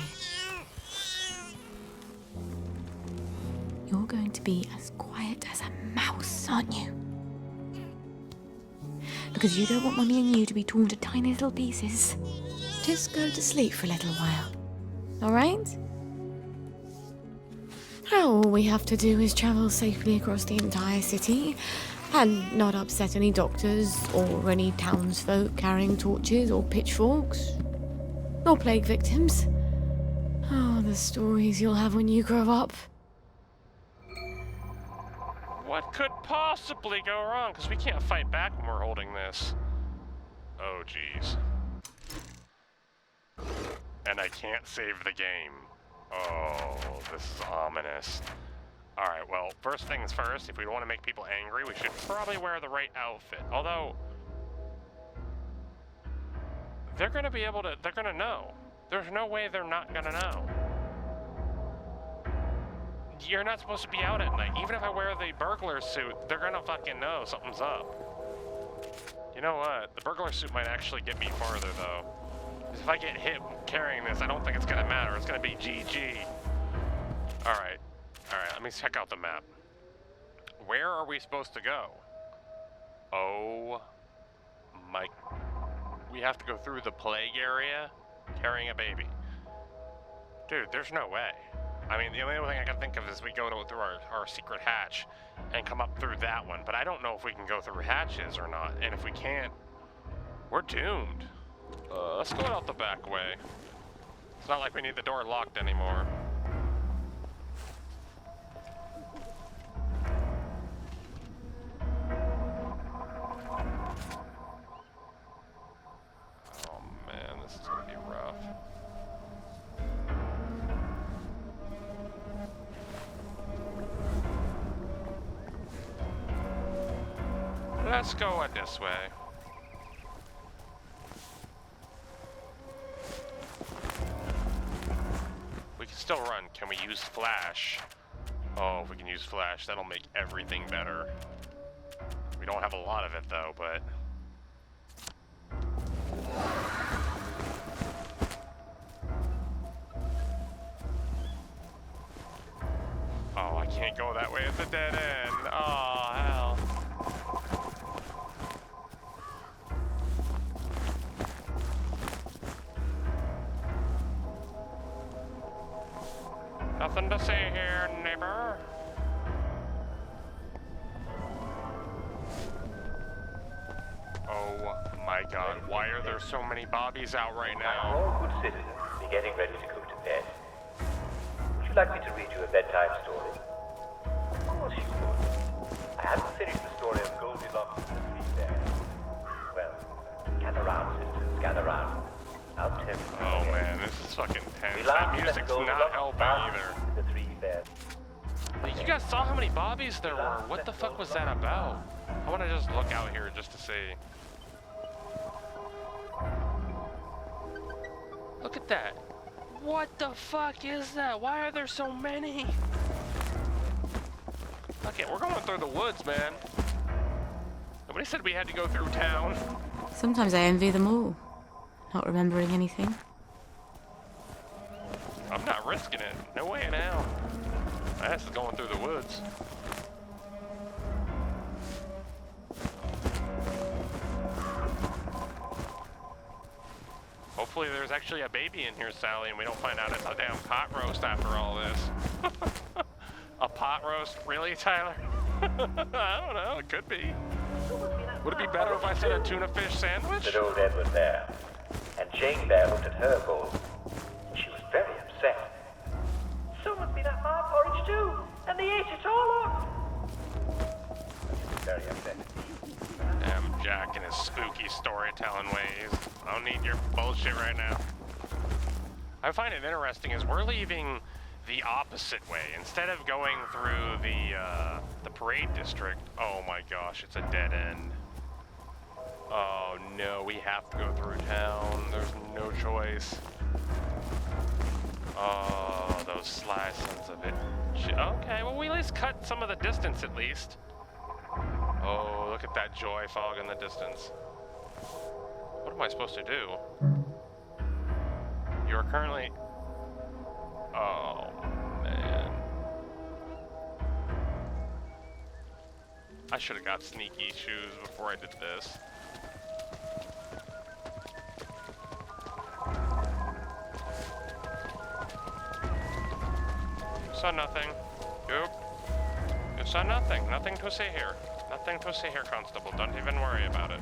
You're going to be as quiet as a mouse, aren't you? Because you don't want Mummy and you to be torn to tiny little pieces. Just go to sleep for a little while. Alright? All we have to do is travel safely across the entire city and not upset any doctors or any townsfolk carrying torches or pitchforks or plague victims. Oh, the stories you'll have when you grow up. What could possibly go wrong? Because we can't fight back when we're holding this. Oh, jeez. And I can't save the game. Oh, this is ominous. Alright, well, first things first, if we don't want to make people angry, we should probably wear the right outfit. Although, they're gonna know. There's no way they're not gonna know. You're not supposed to be out at night. Even if I wear the burglar suit, they're gonna fucking know something's up. You know what? The burglar suit might actually get me farther, though. If I get hit carrying this, I don't think it's gonna matter. It's gonna be GG. Alright, let me check out the map. Where are we supposed to go? Oh my... We have to go through the plague area carrying a baby. Dude, there's no way. I mean, the only thing I can think of is we go through our secret hatch and come up through that one, but I don't know if we can go through hatches or not, and if we can't, we're doomed. Let's go out the back way. It's not like we need the door locked anymore. Oh man, this is gonna be rough. Let's go this way. We can still run. Can we use flash? Oh, if we can use flash, that'll make everything better. We don't have a lot of it though, but... Oh, I can't go that way. It's a dead end. Oh, hell. Nothing Nothing to see here, neighbor. Oh my god, why are there so many bobbies out right now? All good citizens be getting ready to go to bed. Would you like me to read you a bedtime story? Of course you would. I haven't finished the story of Goldilocks and the Three Bears. Well, gather round, sisters, gather round. I'll tell you. Oh man, this is fucking tense. That music's not helping either. The Three Bears. You guys saw how many bobbies there were. What the fuck was that about? I want to just look out here just to see. Look at that. What the fuck is that? Why are there so many? Okay, we're going through the woods, man. Nobody said we had to go through town. Sometimes I envy them all, not remembering anything. I'm not risking it. No way in hell. My ass is going through the woods. Hopefully there's actually a baby in here, Sally, and we don't find out it's a damn pot roast after all this. A pot roast? Really, Tyler? I don't know, it could be. Would it be better if I said a tuna fish sandwich? Said old Edward there, and Jane there looked at her bowl. She was very upset. So must be that my porridge too, and they ate it all up. Very upset. Damn Jack and his spooky storytelling ways. I don't need your bullshit right now. I find it interesting is we're leaving the opposite way. Instead of going through the parade district, oh my gosh, it's a dead end. Oh no, we have to go through town. There's no choice. Oh, those sly sons of it. Okay, well we at least cut some of the distance at least. Oh, look at that joy fog in the distance. What am I supposed to do? You are currently... Oh, man. I should have got sneaky shoes before I did this. Saw nothing. Oop. You saw nothing. Nothing to see here. Nothing to see here, Constable. Don't even worry about it.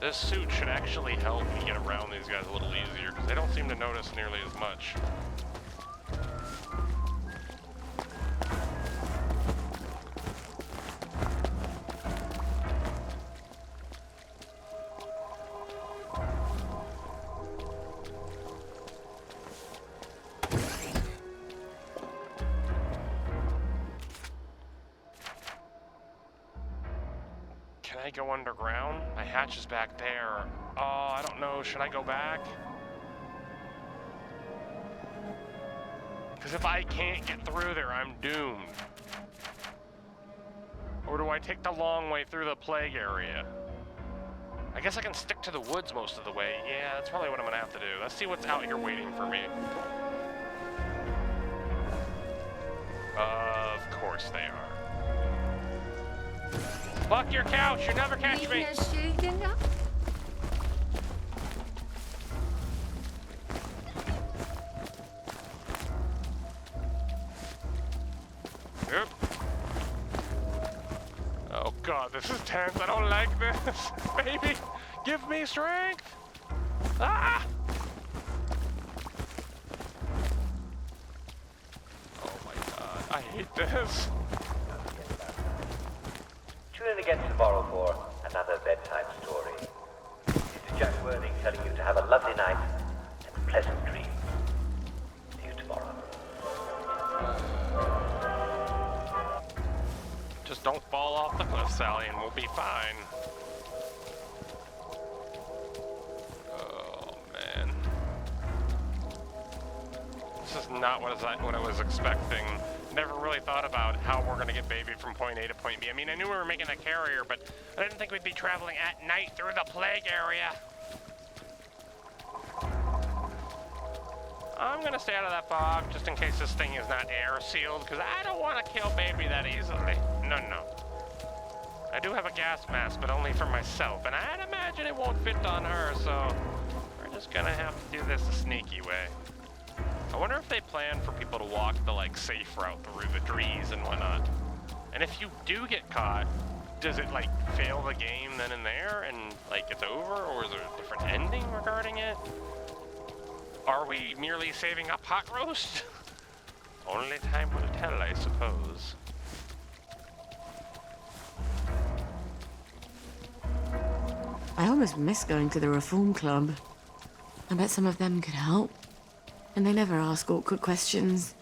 This suit should actually help me get around these guys a little easier, because they don't seem to notice nearly as much. Can I go underground? My hatch is back there. Oh, I don't know. Should I go back? Because if I can't get through there, I'm doomed. Or do I take the long way through the plague area? I guess I can stick to the woods most of the way. Yeah, that's probably what I'm going to have to do. Let's see what's out here waiting for me. Of course they are. Fuck your couch, you never catch me! Yep. Oh god, this is tense, I don't like this! Baby, give me strength! Ah! Oh my god, I hate this. Tune in again tomorrow for another bedtime story. This is Jack Worthing telling you to have a lovely night and pleasant dreams. See you tomorrow. Just don't fall off the cliff, Sally, and we'll be fine. Oh, man. This is not what I was expecting. Never really thought about how we're gonna get baby from point A to point B. I mean, I knew we were making a carrier, but I didn't think we'd be traveling at night through the plague area. I'm gonna stay out of that fog just in case this thing is not air sealed, because I don't want to kill baby that easily. No. I do have a gas mask, but only for myself, and I'd imagine it won't fit on her, so we're just gonna have to do this a sneaky way. I wonder if they plan for people to walk the, like, safe route through the trees and whatnot. And if you do get caught, does it, like, fail the game then and there and, like, it's over? Or is there a different ending regarding it? Are we merely saving a pot roast? Only time will tell, I suppose. I almost miss going to the Reform Club. I bet some of them could help. And they never ask awkward questions.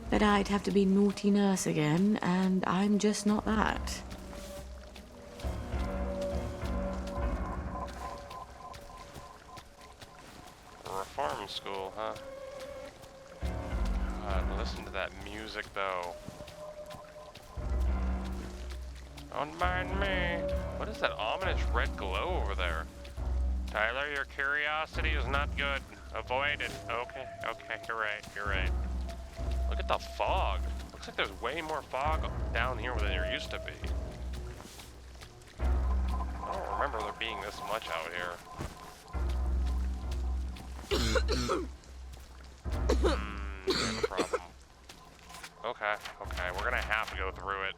But I'd have to be naughty nurse again, and I'm just not that. Reform school, huh? God, listen to that music, though. Don't mind me. What is that ominous red glow over there? Tyler, your curiosity is not good. Avoid it. Okay, you're right. Look at the fog. Looks like there's way more fog down here than there used to be. I don't remember there being this much out here. No problem. Okay, we're gonna have to go through it.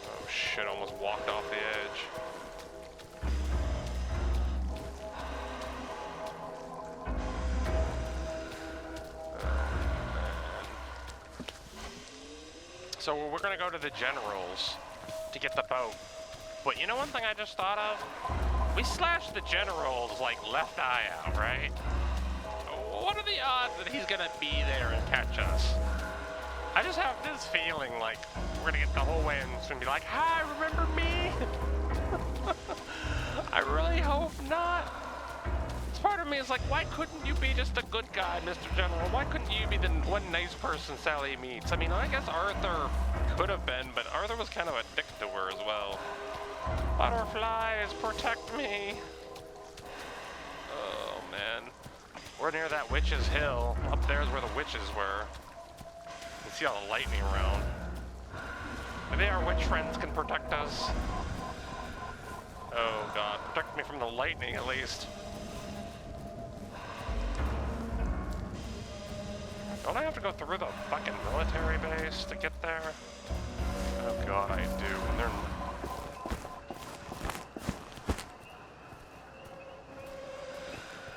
Oh shit, almost walked off the edge. So we're gonna go to the generals to get the boat. But you know one thing I just thought of? We slashed the general's like left eye out, right? What are the odds that he's gonna be there and catch us? I just have this feeling like we're gonna get the whole way and it's gonna be like, hi, remember me? I really hope not. Part of me is like, why couldn't you be just a good guy, Mr. General? Why couldn't you be the one nice person Sally meets? I mean, I guess Arthur could have been, but Arthur was kind of a dick to her as well. Butterflies, protect me. Oh, man. We're near that witch's hill. Up there's where the witches were. You can see all the lightning around. Maybe our witch friends can protect us. Oh, God. Protect me from the lightning, at least. Don't I have to go through the fucking military base to get there? Oh god, I do. And they're...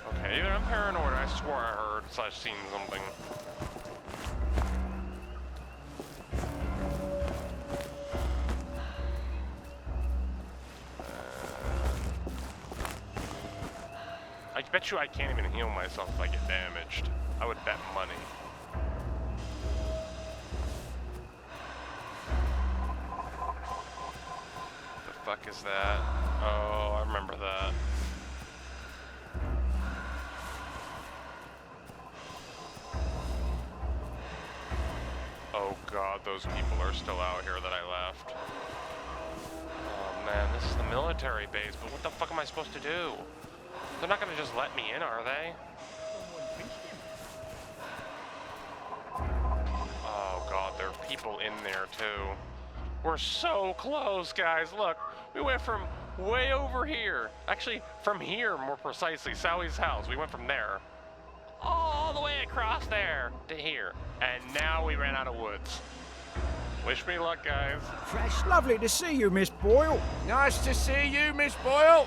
Okay, either I'm paranoid, I swore I heard / seen something. I bet you I can't even heal myself if I get damaged. I would bet money. The fuck is that? Oh, I remember that. Oh god, those people are still out here that I left. Oh man, this is the military base, but what the fuck am I supposed to do? They're not gonna just let me in, are they? Oh god, there are people in there too. We're so close, guys. Look, we went from way over here. Actually, from here, more precisely, Sally's house. We went from there all the way across there to here. And now we ran out of woods. Wish me luck, guys. Fresh, lovely to see you, Miss Boyle. Nice to see you, Miss Boyle.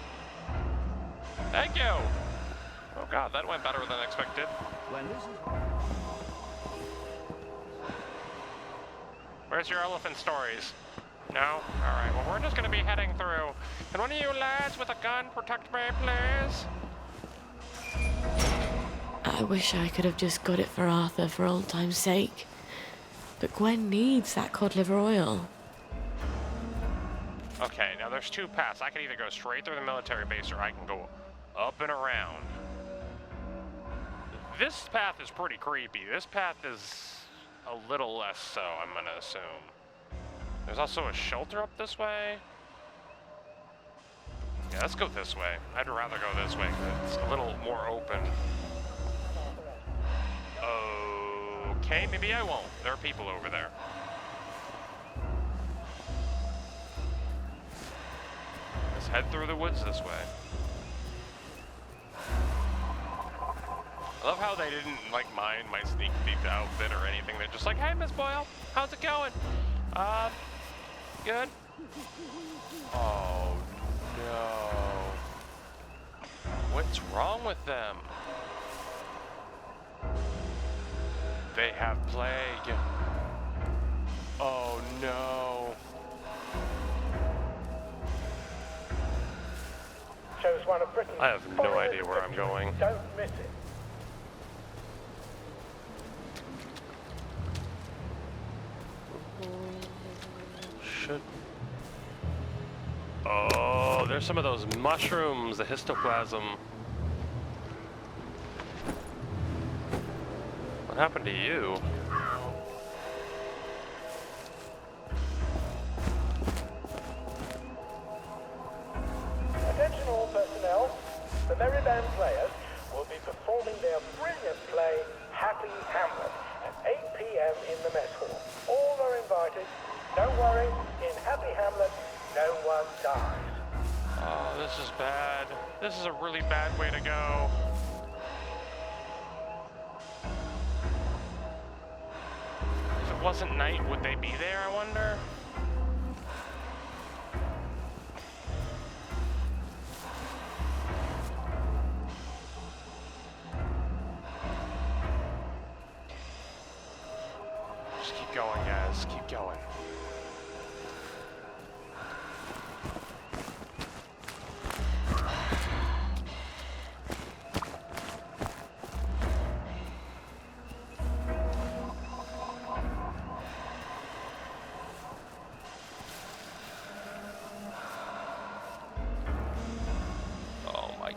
Thank you. Oh god, that went better than expected. Where's your elephant stories? No? Alright, well we're just gonna be heading through. Can one of you lads with a gun protect me, please? I wish I could have just got it for Arthur for old time's sake. But Gwen needs that cod liver oil. Okay, now there's two paths. I can either go straight through the military base or I can go up and around. This path is pretty creepy. This path is a little less so, I'm gonna assume. There's also a shelter up this way. Yeah, let's go this way. I'd rather go this way because it's a little more open. Okay, maybe I won't. There are people over there. Let's head through the woods this way. I love how they didn't, like, mind my sneak peek outfit or anything. They're just like, hey, Miss Boyle, how's it going? Good? Oh, no. What's wrong with them? They have plague. Oh, no. Chose one of Britain's I have no idea where I'm going. Don't miss it. Should. Oh, there's some of those mushrooms, the histoplasm. What happened to you? Attention all personnel. The Merry Band players will be performing their brilliant play, Happy Hamlet, at 8 p.m. in the mess hall. All are invited. Don't worry, in Happy Hamlet, no one dies. Oh, this is bad. This is a really bad way to go. If it wasn't night, would they be there, I wonder? Just keep going, guys. Keep going.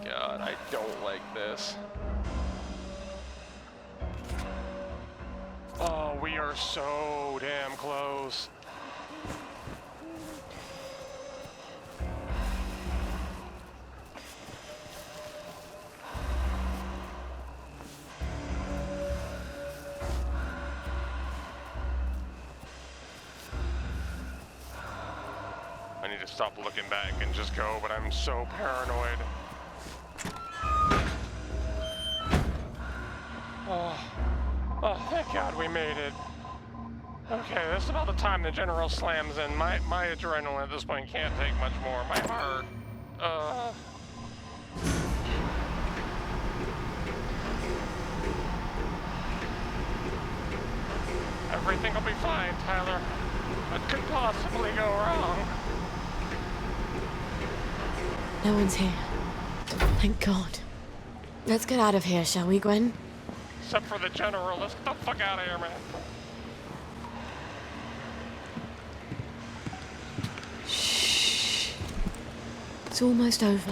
God, I don't like this. Oh, we are so damn close. I need to stop looking back and just go, but I'm so paranoid. Oh, thank God we made it. Okay, this is about the time the general slams in. My adrenaline at this point can't take much more. My heart. Everything will be fine, Tyler. What could possibly go wrong? No one's here. Thank God. Let's get out of here, shall we, Gwen? Except for the general. Let's get the fuck out of here, man. Shh. It's almost over.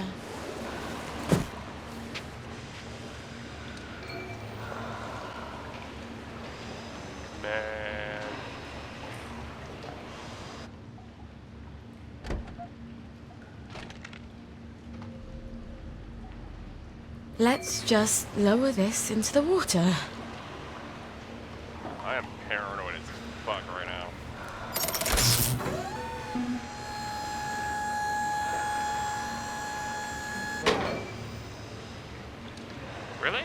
Man. Let's just lower this into the water. I am paranoid as fuck right now. Really?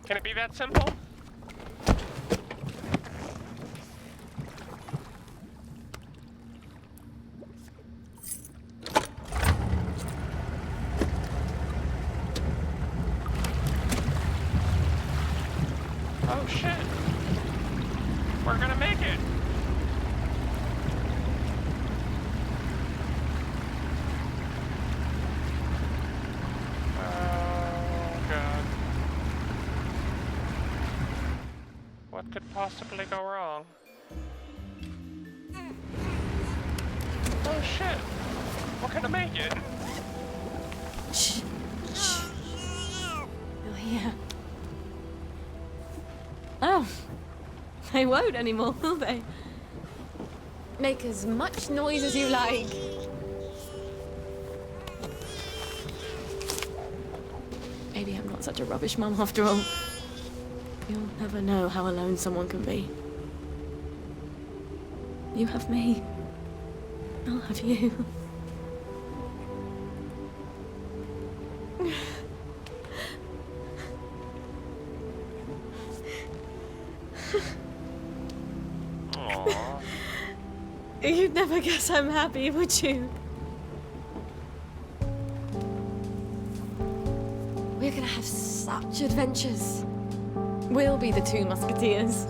Can it be that simple? Oh shit! We're gonna make it! Oh God. What could possibly go wrong? Oh shit! We're gonna make it! Shh. You're here. Oh, they won't anymore, will they? Make as much noise as you like. such a rubbish mum after all. You'll never know how alone someone can be. You have me. I'll have you. Aww. You'd never guess I'm happy, would you? We're gonna have such adventures. We'll be the two musketeers.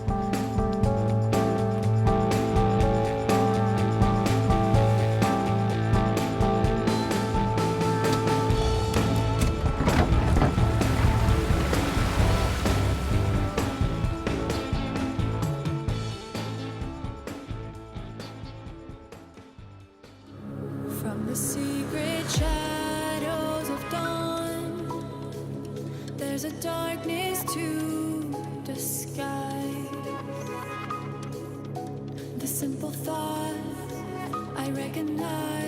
From the secret shadows of dawn, there's a darkness to disguise. The simple thought I recognize.